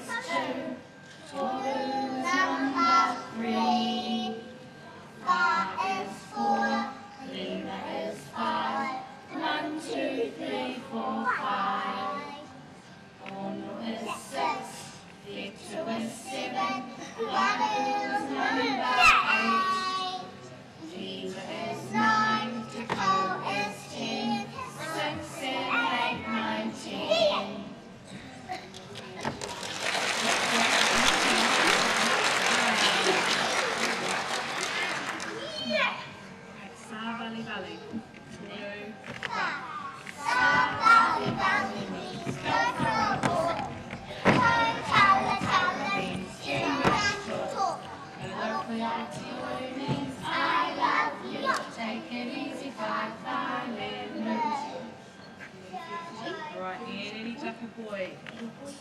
two, four is number three, five is four, Lima is five, 1, 2, 3, 4, 5. Uno is six, Victor is seven, Lana is number eight, Viva is nine, Nicole is 10, 6, 7, 8, 9, 10. Sa Valley Valley. Blue. Sa Valley Valley means go for a walk. Tala means you have to talk. Hello, means I love you. Take it easy, violin. Right, Annie, Jackie boy. Blue.